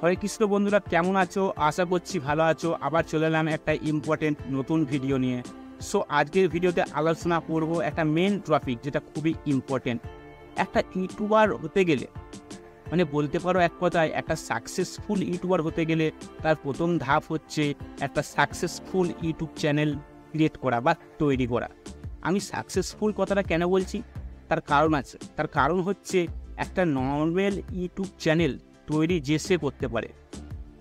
হরে কৃষ্ণ বন্ধুরা, কেমন আছো? আশা করছি ভালো আছো। আবার চলে এলাম একটা ইম্পর্টেন্ট নতুন ভিডিও নিয়ে। সো আজকের ভিডিওতে আলোচনা করব একটা মেন টপিক, যেটা খুবই ইম্পর্টেন্ট। একটা ইউটিউবার হতে গেলে, মানে বলতে পারো এক কথায় একটা সাকসেসফুল ইউটিউবার হতে গেলে তার প্রথম ধাপ হচ্ছে একটা সাকসেসফুল ইউটিউব চ্যানেল ক্রিয়েট করা বা তৈরি করা। আমি সাকসেসফুল কথাটা কেন বলছি, তার কারণ আছে। তার কারণ হচ্ছে একটা নর্মাল ইউটিউব চ্যানেল তৈরি যে সে করতে পারে,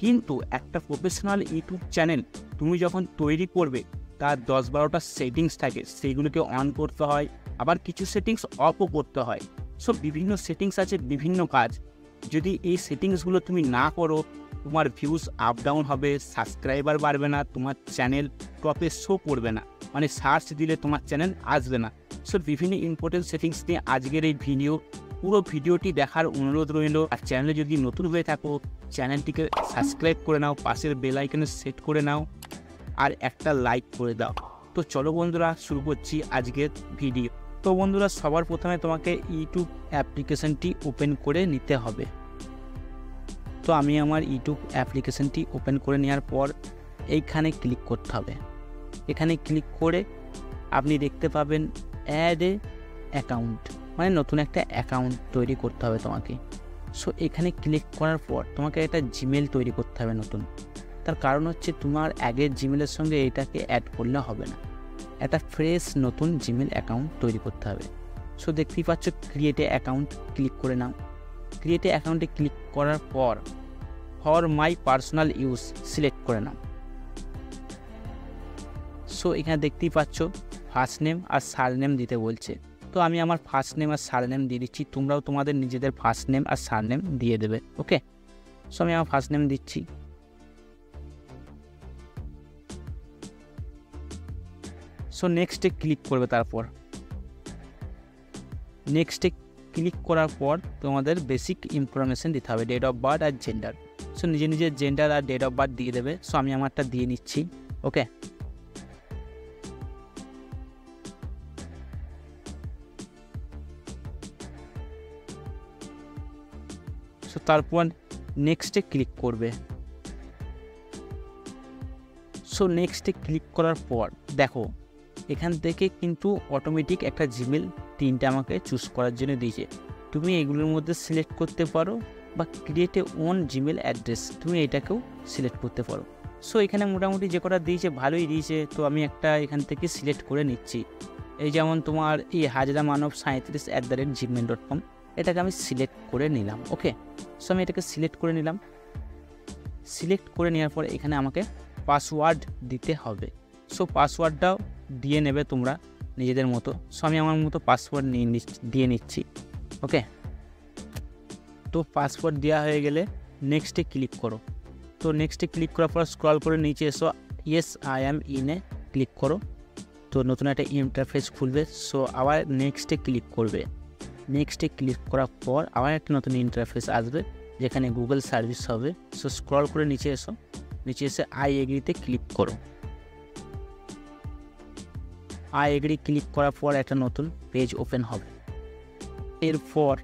কিন্তু একটা প্রফেশনাল ইউটিউব চ্যানেল তুমি যখন তৈরি করবে তার 10-12টা সেটিংস থাকে, সেইগুলোকে অন করতে হয়, আবার কিছু সেটিংস অফও করতে হয়। সো বিভিন্ন সেটিংস আছে, বিভিন্ন কাজ। যদি এই সেটিংসগুলো তুমি না করো, তোমার ভিউজ আপ ডাউন হবে, সাবস্ক্রাইবার বাড়বে না, তোমার চ্যানেল টপে শো করবে না, মানে সার্চ দিলে তোমার চ্যানেল আসবে না। সো বিভিন্ন ইম্পর্টেন্ট সেটিংস নিয়ে আজকের এই ভিডিও। পুরো ভিডিওটি দেখার অনুরোধ রইল। আর চ্যানেলে যদি নতুন হয়ে থাকো, চ্যানেলটিকে সাবস্ক্রাইব করে নাও, পাশের বেল আইকনে সেট করে নাও, আর একটা লাইক করে দাও। তো চলো বন্ধুরা, শুরু করছি আজকের ভিডিও। তো বন্ধুরা, সবার প্রথমে তোমাকে ইউটিউব অ্যাপ্লিকেশনটি ওপেন করে নিতে হবে। তো আমি আমার ইউটিউব অ্যাপ্লিকেশনটি ওপেন করে নেওয়ার পর এইখানে ক্লিক করতে হবে। এখানে ক্লিক করে আপনি দেখতে পাবেন অ্যাড এ অ্যাকাউন্ট, মানে নতুন একটা অ্যাকাউন্ট তৈরি করতে হবে তোমাকে। সো এখানে ক্লিক করার পর তোমাকে একটা জিমেল তৈরি করতে হবে নতুন। তার কারণ হচ্ছে তোমার আগের জিমেলের সঙ্গে এটাকে অ্যাড করলে হবে না, একটা ফ্রেশ নতুন জিমেল অ্যাকাউন্ট তৈরি করতে হবে। সো দেখতেই পাচ্ছ, ক্রিয়েট এ অ্যাকাউন্ট ক্লিক করে নাও। ক্রিয়েট এ অ্যাকাউন্টে ক্লিক করার পর for my personal use select করে নাও। সো এখানে দেখতেই পাচ্ছ ফার্স্ট নেম আর সারনেম দিতে বলছে। তো আমি আমার ফার্স্ট নেম আর সারনেম দিয়ে দিচ্ছি, তোমরাও তোমাদের নিজেদের ফার্স্ট নেম আর সারনেম দিয়ে দেবে। ওকে, সো আমি আমার ফার্স্ট নেম দিচ্ছি। সো নেক্সটে ক্লিক করবে। তারপর নেক্সটে ক্লিক করার পর তোমাদের বেসিক ইনফরমেশন দিতে হবে, ডেট অফ বার্থ আর জেন্ডার। সো নিজের জেন্ডার আর ডেট অফ বার্থ দিয়ে দেবে। সো আমি আমারটা দিয়ে নিচ্ছি। ওকে, সো তারপর নেক্সটে ক্লিক করবে। সো নেক্সটে ক্লিক করার পর দেখো এখান থেকে কিন্তু অটোমেটিক একটা জিমেল 3টে আমাকে চুজ করার জন্য দিয়েছে। তুমি এগুলোর মধ্যে সিলেক্ট করতে পারো, বা create a on Gmail address, তুমি এটাকেও সিলেক্ট করতে পারো। সো এখানে মোটামুটি যে কটা দিয়েছে ভালোই দিয়েছে। তো আমি একটা এখান থেকে সিলেক্ট করে নিচ্ছি। এই যেমন তোমার এই hajramanov37@gmail.com, এটাকে আমি সিলেক্ট করে নিলাম। ওকে, সো আমি এটাকে সিলেক্ট করে নিলাম। সিলেক্ট করে নেওয়ার পর এখানে আমাকে পাসওয়ার্ড দিতে হবে। সো পাসওয়ার্ডটাও দিয়ে নেবে তোমরা নিজেদের মতো। সো আমি আমার মতো পাসওয়ার্ড দিয়ে নিচ্ছি। ওকে, তো পাসওয়ার্ড দেওয়া হয়ে গেলে নেক্সটে ক্লিক করো। তো নেক্সটে ক্লিক করার পর স্ক্রল করে নিচে এসো, yes I am in a click করো। তো নতুন একটা ইন্টারফেস খুলবে। সো আবার নেক্সটে ক্লিক করবে। নেক্সটে ক্লিক করার পর আবার একটা নতুন ইন্টারফেস আসবে, যেখানে গুগল সার্ভিস হবে। সো স্ক্রল করে নিচে এসো, নিচে এসে আই এগ্রিতে ক্লিক করো। আই এগ্রি ক্লিক করার পর একটা নতুন পেজ ওপেন হবে। এরপর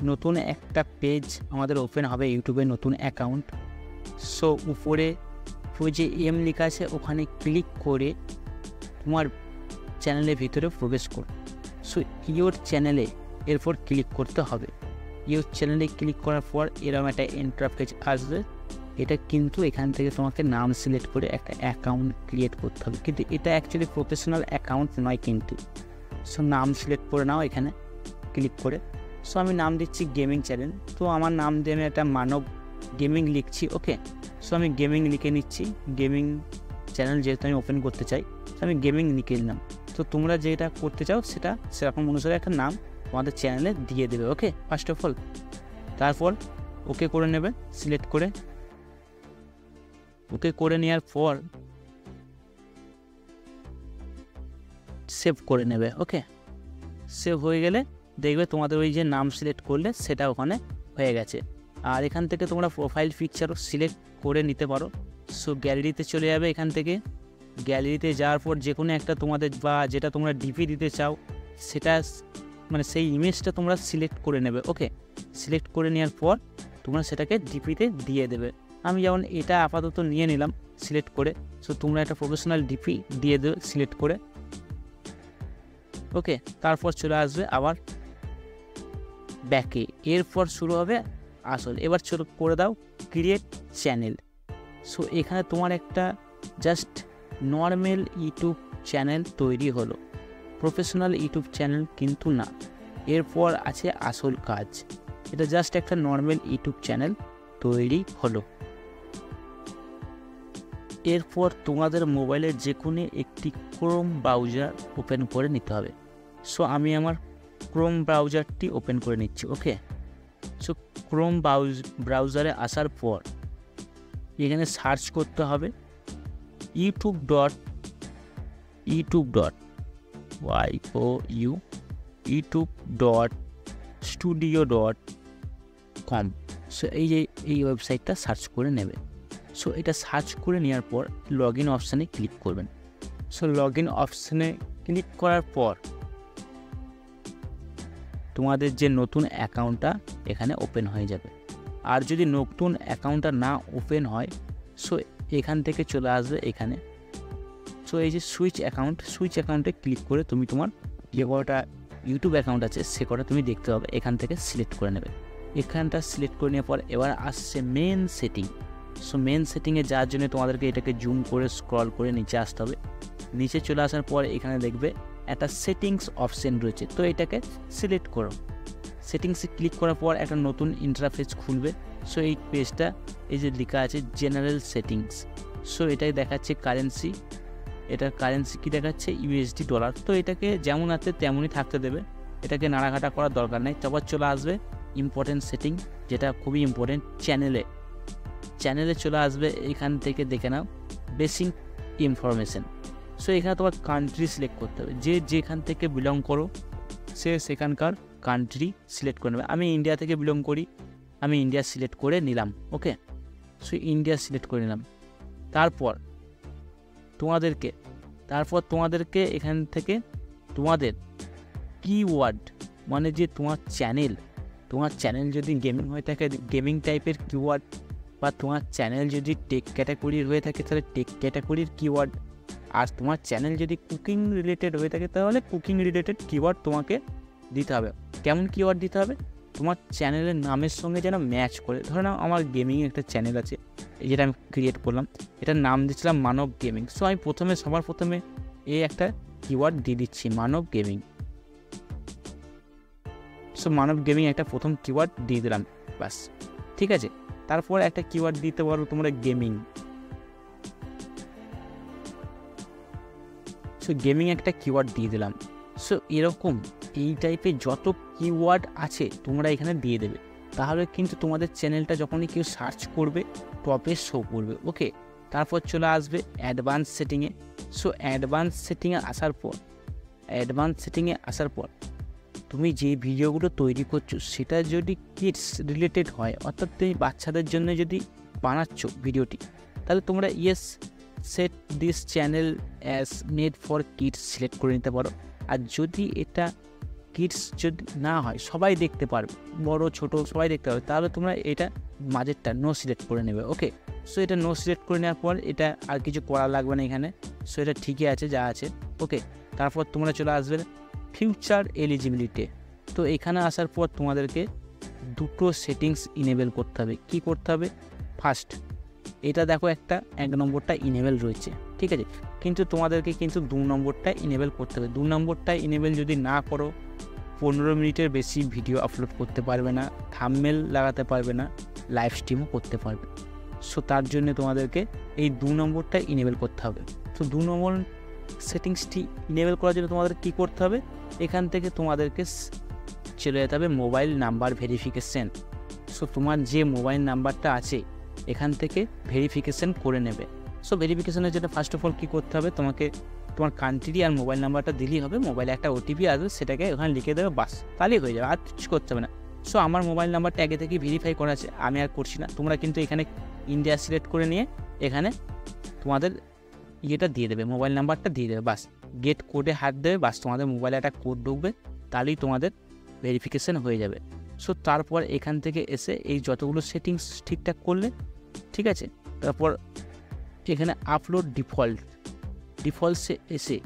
নতুন একটা পেজ আমাদের ওপেন হবে, ইউটিউবে নতুন অ্যাকাউন্ট। সো উপরে ওই যে এম লেখা আছে ওখানে ক্লিক করে তোমার চ্যানেলের ভিতরে প্রবেশ করো। সো ইওর চ্যানেলে এরপর ক্লিক করতে হবে। ইওর চ্যানেলে ক্লিক করার পর এরকম একটা ইন্টারফেস আসবে। এটা কিন্তু এখান থেকে তোমাকে নাম সিলেক্ট করে একটা অ্যাকাউন্ট ক্রিয়েট করতে হবে, কিন্তু এটা অ্যাকচুয়ালি প্রফেশনাল অ্যাকাউন্ট নয় কিন্তু। সো নাম সিলেক্ট করে নাও এখানে ক্লিক করে। সো আমি নাম দিচ্ছি গেমিং চ্যানেল। তো আমার নাম দিয়ে আমি একটা মানব গেমিং লিখছি। ওকে, সো আমি গেমিং লিখে নিচ্ছি। গেমিং চ্যানেল যেহেতু আমি ওপেন করতে চাই, তো আমি গেমিং লিখে নিলাম। তো তোমরা যেটা করতে চাও সেটা সেরকম অনুসারে একটা নাম তোমাদের চ্যানেলে দিয়ে দেবে। ওকে, ফার্স্ট অফ অল তারপর ওকে করে নেবে সিলেক্ট করে। ওকে করে নেওয়ার পর সেভ করে নেবে। ওকে, সেভ হয়ে গেলে দেখবে তোমাদের ওই যে নাম সিলেক্ট করলে সেটা ওখানে হয়ে গেছে। আর এখান থেকে তোমরা প্রোফাইল পিকচারও সিলেক্ট করে নিতে পারো। সো গ্যালারিতে চলে যাবে। এখান থেকে গ্যালারিতে যাওয়ার পর যে কোনো একটা তোমাদের বা যেটা তোমরা ডিপি দিতে চাও সেটা, মানে সেই ইমেজটা তোমরা সিলেক্ট করে নেবে। ওকে, সিলেক্ট করে নেওয়ার পর তোমরা সেটাকে ডিপিতে দিয়ে দেবে। আমি যেমন এটা আপাতত নিয়ে নিলাম সিলেক্ট করে, সো তোমরা একটা প্রফেশনাল ডিপি দিয়ে দেবে সিলেক্ট করে। ওকে, তারপর চলে আসবে আবার ব্যাকে, এরপর শুরু হবে আসল। এবার চলো করে দাও ক্রিয়েট চ্যানেল। সো এখানে তোমার একটা জাস্ট নর্মাল ইউটিউব চ্যানেল তৈরি হলো, প্রফেশনাল ইউটিউব চ্যানেল কিন্তু না। এরপর আছে আসল কাজ, এটা জাস্ট একটা নর্মাল ইউটিউব চ্যানেল তৈরি হলো। এরপর তোমাদের মোবাইলের যে কোনো একটি ক্রোম ব্রাউজার ওপেন করে নিতে হবে। সো আমি আমার ক্রোম ব্রাউজারটি ওপেন করে নিচ্ছি। ওকে, সো ক্রোম ব্রাউজারে আসার পর এখানে সার্চ করতে হবে youtube.studio.com। সো এই ওয়েবসাইটটা সার্চ করে নেবে। সো এটা সার্চ করে নেওয়ার পর লগ ইন অপশানে ক্লিক করবেন। সো লগ ইন অপশানে ক্লিক করার পর তোমাদের যে নতুন অ্যাকাউন্টটা এখানে ওপেন হয়ে যাবে। আর যদি নতুন অ্যাকাউন্টটা না ওপেন হয়, সো এখান থেকে চলে আসবে এখানে। সো এই যে সুইচ অ্যাকাউন্টে ক্লিক করে তুমি তোমার যে কটা ইউটিউব অ্যাকাউন্ট আছে সে কটা তুমি দেখতে পাবে, এখান থেকে সিলেক্ট করে নেবে। এখানটা সিলেক্ট করে নেওয়ার পর এবার আসছে মেন সেটিং। সো মেন সেটিংয়ে যাওয়ার জন্য তোমাদেরকে এটাকে জুম করে স্ক্রল করে নিচে আসতে হবে। নিচে চলে আসার পর এখানে দেখবে একটা সেটিংস অপশন রয়েছে, তো এটাকে সিলেক্ট করো। সেটিংসে ক্লিক করার পর একটা নতুন ইন্টারফেস খুলবে। সো এই পেজটা এই যে লেখা আছে জেনারেল সেটিংস। সো এটাই দেখাচ্ছে কারেন্সি, এটার কারেন্সি কি দেখাচ্ছে ইউএসডি ডলার। তো এটাকে যেমন আছে তেমনই থাকতে দেবে, এটাকে নাড়াঘাটা করার দরকার নেই। তারপর চলে আসবে ইম্পর্টেন্ট সেটিং, যেটা খুবই ইম্পর্টেন্ট, চ্যানেলে চলে আসবে। এখান থেকে দেখে নাও বেসিক ইনফরমেশন। সো এখানে তোমার কান্ট্রি সিলেক্ট করতে হবে, যে যেখান থেকে বিলং করো সে সেখানকার কান্ট্রি সিলেক্ট করে নেবে। আমি ইন্ডিয়া থেকে বিলং করি, আমি ইন্ডিয়া সিলেক্ট করে নিলাম। ওকে, সো ইন্ডিয়া সিলেক্ট করে নিলাম। তারপর তোমাদেরকে এখান থেকে তোমাদের কিওয়ার্ড, মানে যে তোমার চ্যানেল যদি গেমিং হয়ে থাকে গেমিং টাইপের কিওয়ার্ড, বা তোমার চ্যানেল যদি টেক ক্যাটাগরির হয়ে থাকে তাহলে টেক ক্যাটাগরির কিওয়ার্ড, আর তোমার চ্যানেল যদি কুকিং রিলেটেড হয়ে থাকে তাহলে কুকিং রিলেটেড কিওয়ার্ড তোমাকে দিতে হবে। কেমন কিওয়ার্ড দিতে হবে? তোমার চ্যানেলের নামের সঙ্গে যেন ম্যাচ করে। ধরে নাও আমার গেমিং একটা চ্যানেল আছে, যেটা আমি ক্রিয়েট করলাম, এটার নাম দিচ্ছিলাম মানব গেমিং। সো আমি সবার প্রথমে এই একটা কিওয়ার্ড দিয়ে দিচ্ছি মানব গেমিং। সো মানব গেমিং একটা প্রথম কিওয়ার্ড দিয়ে দিলাম, বাস, ঠিক আছে। তারপর একটা কিওয়ার্ড দিতে পারো তোমরা গেমিং। সো গেমিং একটা কিওয়ার্ড দিয়ে দিলাম। সো এরকম এই টাইপের যত কিওয়ার্ড আছে তোমরা এখানে দিয়ে দেবে, তাহলে কিন্তু তোমাদের চ্যানেলটা যখনই কেউ সার্চ করবে টপে শো করবে। ওকে, তারপর চলে আসবে অ্যাডভান্স সেটিংয়ে। সো অ্যাডভান্স সেটিংয়ে আসার পর তুমি যে ভিডিওগুলো তৈরি করছো সেটা যদি কিডস রিলেটেড হয়, অর্থাৎ তুমি বাচ্চাদের জন্য যদি বানাচ্ছো ভিডিওটি, তাহলে তোমরা yes set this channel as made for kids select করে নিতে পারো। আর যদি এটা কিডস যদি না হয়, সবাই দেখতে পারবে, বড় ছোট সবাই দেখতে পারবে, তাহলে তোমরা এটা মাঝেরটা নো সিলেক্ট করে নেবে। ওকে, সো এটা নো সিলেক্ট করে নেওয়ার পর এটা আর কিছু করা লাগবে না এখানে। সো এটা ঠিকই আছে যা আছে। ওকে, তারপর তোমরা চলে আসবে ফিউচার এলিজিবিলিটি। তো এখানে আসার পর তোমাদেরকে দুটো সেটিংস ইনেবল করতে হবে। কি করতে হবে? ফার্স্ট, এটা দেখো এক নম্বরটা ইনেবল রয়েছে, ঠিক আছে, কিন্তু তোমাদেরকে কিন্তু 2 নম্বরটা ইনেবল করতে হবে। 2 নম্বরটা ইনেবল যদি না করো 15 মিনিটের বেশি ভিডিও আপলোড করতে পারবে না, থাম্বনেল লাগাতে পারবে না, লাইভ স্ট্রিমও করতে পারবে। সো তার জন্য তোমাদেরকে এই 2 নম্বরটা ইনেবল করতে হবে। তো 2 নম্বর সেটিংসটি ইনেবল করার জন্য তোমাদের কী করতে হবে? এখান থেকে তোমাদেরকে চলে যেতে হবে মোবাইল নাম্বার ভেরিফিকেশন। সো তোমার যে মোবাইল নাম্বারটা আছে এখান থেকে ভেরিফিকেশন করে নেবে। সো ভেরিফিকেশনের জন্য ফার্স্ট অফ অল কী করতে হবে? তোমাকে তোমার কান্ট্রি আর মোবাইল নাম্বারটা দিলেই হবে। মোবাইলে একটা ওটিপি আসবে, সেটাকে ওখানে লিখে দেবে, বাস, তাহলেই হয়ে যাবে, আর কিছু করতে হবে না। সো আমার মোবাইল নাম্বারটা আগে থেকেই ভেরিফাই করা আছে, আমি আর করছি না। তোমরা কিন্তু এখানে ইন্ডিয়া সিলেক্ট করে নিয়ে এখানে তোমাদের ইয়েটা দিয়ে দেবে, মোবাইল নাম্বারটা দিয়ে দেবে, বাস, গেট কোডে হাত দেবে, বাস, তোমাদের মোবাইলে একটা কোড ঢুকবে, তাহলেই তোমাদের ভেরিফিকেশন হয়ে যাবে। সো তারপর এখান থেকে এসে এই যতগুলো সেটিংস ঠিকঠাক করলে, ঠিক আছে, তারপর এখানে আপলোড ডিফল্টসে এসে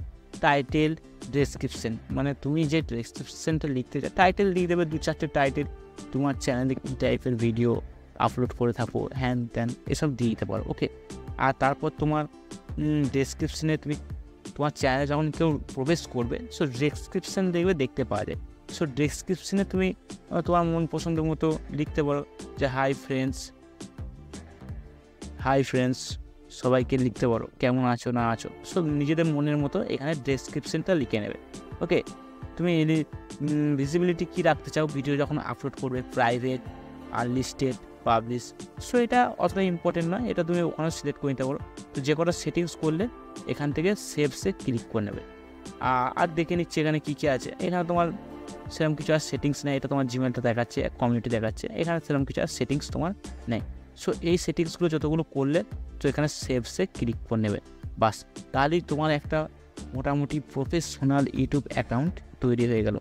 টাইটেল ডেসক্রিপশন, মানে তুমি যে ডেসক্রিপশনটা লিখতে চাও টাইটেল দিয়ে দেবে 2-4টে টাইটেল, তোমার চ্যানেলে কী টাইপের ভিডিও আপলোড করে থাকো হ্যান ত্যান এসব দিয়ে দিতে পারো। ওকে, আর তারপর তোমার ডেসক্রিপশনে তুমি তোমার চ্যানেলে যখন কেউ প্রবেশ করবে সো ডেসক্রিপশান দেখতে পাওয়া যায়। সো ডেসক্রিপশনে তুমি তোমার মন পছন্দ মতো লিখতে পারো যে হাই ফ্রেন্ডস সবাইকে লিখতে পারো কেমন আছো না আছো, সো নিজেদের মনের মতো এখানে ডেসক্রিপশনটা লিখে নেবে। ওকে, তুমি ভিজিবিলিটি কী রাখতে চাও ভিডিও যখন আপলোড করবে, প্রাইভেট, আনলিস্টেড, পাবলিশ, সো এটা অতটা ইম্পর্টেন্ট নয়, এটা তুমি ওখানে সিলেক্ট করে নিতে পারো। তো যে কটা সেটিংস করলে এখান থেকে সেভসে ক্লিক করে নেবে। আর দেখে নিচ্ছে এখানে কী কী আছে। এখানে তোমার সেরকম কিছু আর সেটিংস নেই, এটা তোমার জিমেলটা দেখাচ্ছে, কমিউনিটি দেখাচ্ছে, এখানে সেরকম কিছু আর সেটিংস তোমার নেই। সো এই সেটিংসগুলো যতগুলো করলে তো এখানে সেভসে ক্লিক করে নেবে, বাস তাহলেই তোমার একটা মোটামুটি প্রফেশনাল ইউটিউব অ্যাকাউন্ট তৈরি হয়ে গেল,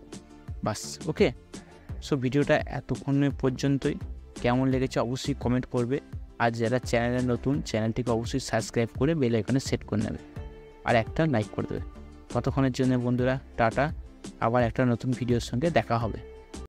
বাস। ওকে, সো ভিডিওটা এতক্ষণের পর্যন্তই। কেমন লেগেছে অবশ্যই কমেন্ট করবে, আর যারা চ্যানেলে নতুন চ্যানেলটিকে অবশ্যই সাবস্ক্রাইব করে বেল আইকনে সেট করে নেবে, আর একটা লাইক করে দেবে। ততক্ষণের জন্য বন্ধুরা টাটা, আবার একটা নতুন ভিডিওর সঙ্গে দেখা হবে।